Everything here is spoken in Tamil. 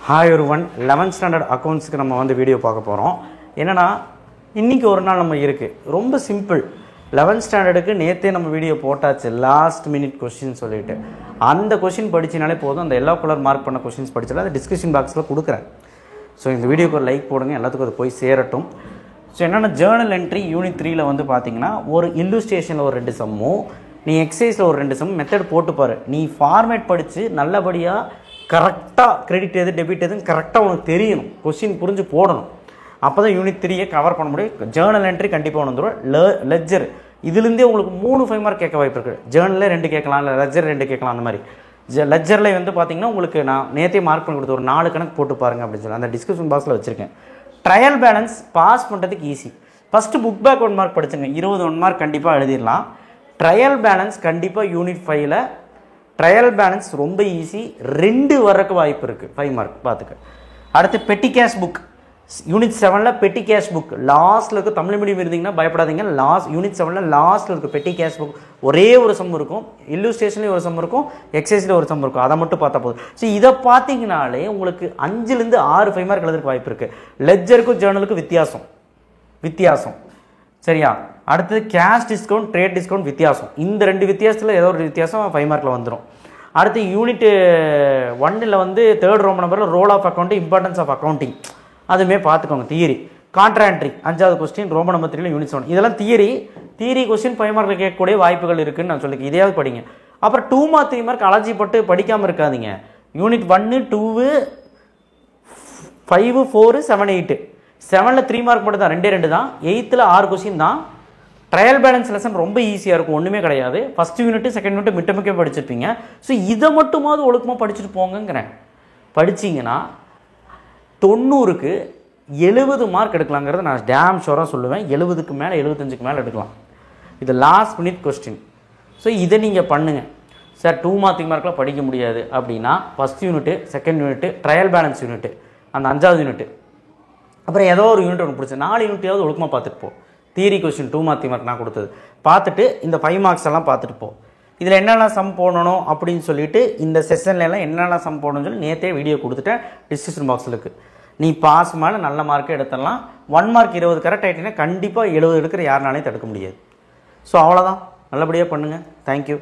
ஹாய் ஒருவன் 11th ஸ்டாண்டர்ட் அக்கௌண்ட்ஸுக்கு நம்ம வந்து வீடியோ பார்க்க போகிறோம். என்னென்னா இன்றைக்கி ஒரு நாள் நம்ம இருக்குது, ரொம்ப சிம்பிள். 11th ஸ்டாண்டர்டுக்கு நேற்றே நம்ம வீடியோ போட்டாச்சு, லாஸ்ட் மினிட் கொஸ்டின் சொல்லிவிட்டு. அந்த கொஸ்டின் படிச்சினாலே போதும். அந்த எல்லோ கலர் மார்க் பண்ண கொஸ்டின்ஸ் படிச்சாலும் அதை டிஸ்கிரிப்ஷன் பாக்ஸில் கொடுக்குறேன். ஸோ இந்த வீடியோக்கு ஒரு லைக் போடுங்க, எல்லாத்துக்கும் அது போய் சேரட்டும். ஸோ என்னென்னா ஜேர்னல் என்ட்ரி யூனிட் 3ல் வந்து பார்த்தீங்கன்னா ஒரு இல்லுஸ்ட்ரேஷனில் ஒரு 2 சம்மும், நீ எக்ஸசைஸில் ஒரு 2 சம் மெத்தட் போட்டுப்பார். நீ ஃபார்மேட் படித்து நல்லபடியாக கரெக்டாக கிரெடிட் எது டெபிட் எதுன்னு கரெக்டாக உனக்கு தெரியணும், கொஸ்டின் புரிஞ்சு போடணும். அப்போ தான் யூனிட் 3யை கவர் பண்ண முடியும். ஜேர்னல் என்ட்ரி கண்டிப்பாக வந்துடும். லெட்ஜர் இதுலேருந்தே உங்களுக்கு 3 5 மார்க் கேட்க வாய்ப்பு இருக்குது. ஜேர்னலில் 2 கேட்கலாம், இல்லை லெட்ஜர் 2 கேட்கலாம். அந்த மாதிரி லெட்ஜரில் வந்து பார்த்தீங்கன்னா உங்களுக்கு நான் நேற்றே மார்க் பண்ணி கொடுத்து ஒரு 4 கணக்கு போட்டு பாருங்க அப்படின்னு சொல்லி அந்த டிஸ்கிரிப்ஷன் பாக்ஸில் வச்சுருக்கேன். ட்ரையல் பேலன்ஸ் பாஸ் பண்ணுறதுக்கு easy. First book back 1 mark படிச்சுங்க, 21 மார்க் கண்டிப்பாக எழுதிடலாம். ட்ரையல் பேலன்ஸ் கண்டிப்பாக யூனிட் 5ல் ட்ரையல் பேலன்ஸ் ரொம்ப ஈஸி, 2 வரக்கு வாய்ப்பு இருக்குது, 5 மார்க் பார்த்துக்க. அடுத்து பெட்டி கேஷ் புக் யூனிட் 7ல் பெட்டி கேஷ் புக் லாஸ்ட்டில் இருக்குது. தமிழ் மீடியம் இருந்தீங்கன்னா பயப்படாதீங்க. யூனிட் 7ல் லாஸ்ட்டில் இருக்குது பெட்டி கேஷ் புக். ஒரே ஒரு சம் இருக்கும், இல்லுஸ்ட்ரேஷன்லேயும் ஒரு சம் இருக்கும், எக்ஸசைஸில் ஒரு சம் இருக்கும். அதை மட்டும் பார்த்தா போதும். ஸோ இதை பார்த்தீங்கனாலே உங்களுக்கு 5லேருந்து 6 5 மார்க் எழுதுறதுக்கு வாய்ப்பு இருக்குது. லெட்ஜருக்கும் ஜேர்னலுக்கும் வித்தியாசம் சரியா? அடுத்தது கேஷ் டிஸ்கவுண்ட், ட்ரேட் டிஸ்கவுண்ட் வித்தியாசம். இந்த 2 வித்தியாசத்தில் ஏதோ ஒரு வித்தியாசம் 5 மார்க்கில் வந்துடும். அடுத்து யூனிட் 1ல் வந்து 3rd ரோமன் நம்பரில் role of account, importance of accounting அதுவுமே பார்த்துக்கோங்க. தியரி கான்ட்ராக்ட்ரி 5வது கொஸ்டின் ரோமன் நம்பர் 3ல் யூனிட் 7. இதெல்லாம் தியரி கொஸ்டின் 5 மார்க்கில் கேட்கக்கூடிய வாய்ப்புகள் இருக்குதுன்னு நான் சொல்லிக்க. இதையாவது படிங்க. அப்புறம் 2 மார்க் 3 மார்க் அலர்ஜிப்பட்டு படிக்காமல் இருக்காதிங்க. யூனிட் 1 2 5 4 7 8 7ல் 3 மார்க் மட்டும் தான், 2 தான். 8ல் 6 கொஸ்டின் தான். ட்ரையல் பேலன்ஸ் லெசன் ரொம்ப ஈஸியாக இருக்கும், ஒன்றுமே கிடையாது. ஃபஸ்ட் யூனிட் செகண்ட் யூனிட் மிட்டமுக்கே படிச்சிருப்பீங்க. ஸோ இதை மட்டுமாவது ஒழுக்கமாக படிச்சுட்டு போங்கங்கிறேன். படிச்சிங்கன்னா 90க்கு 70 மார்க் எடுக்கலாங்கிறத நான் டேம் ஷோராக சொல்லுவேன். 70க்கு மேலே 75க்கு மேலே எடுக்கலாம். இது லாஸ்ட் மினிட் கொஸ்டின். ஸோ இதை நீங்கள் பண்ணுங்கள். சார் 2 மார்க் மார்க்கில் படிக்க முடியாது அப்படின்னா first unit second unit trial balance unit அந்த 5வது யூனிட்டு, அப்புறம் ஏதோ ஒரு யூனிட் ஒன்று பிடிச்சது 4 யூனிட்டையாவது ஒழுக்கமாக பார்த்துட்டு போ. தியரி கொஸ்டின் 2 மார்க் 3 மார்க் நான் கொடுத்தது பார்த்துட்டு இந்த 5 மார்க்ஸ் எல்லாம் பார்த்துட்டு போ. இதில் என்னென்ன சம் போடணும் அப்படின்னு சொல்லிட்டு இந்த செஷன்லாம் என்னென்ன சம் போடணும்னு சொல்லி நேற்றே வீடியோ கொடுத்துட்டேன், டிஸ்கிரிப்ஷன் பாக்ஸில் இருக்குது. நீ பாஸ் மேலே நல்ல மார்க்கே எடுத்துடலாம். 1 மார்க் 20 கரெக்ட் ஆகிட்டீங்கன்னா கண்டிப்பாக 70 எடுக்கிற யாருனாலையும் தடுக்க முடியாது. ஸோ அவ்வளோதான், நல்லபடியாக பண்ணுங்கள். தேங்க்யூ.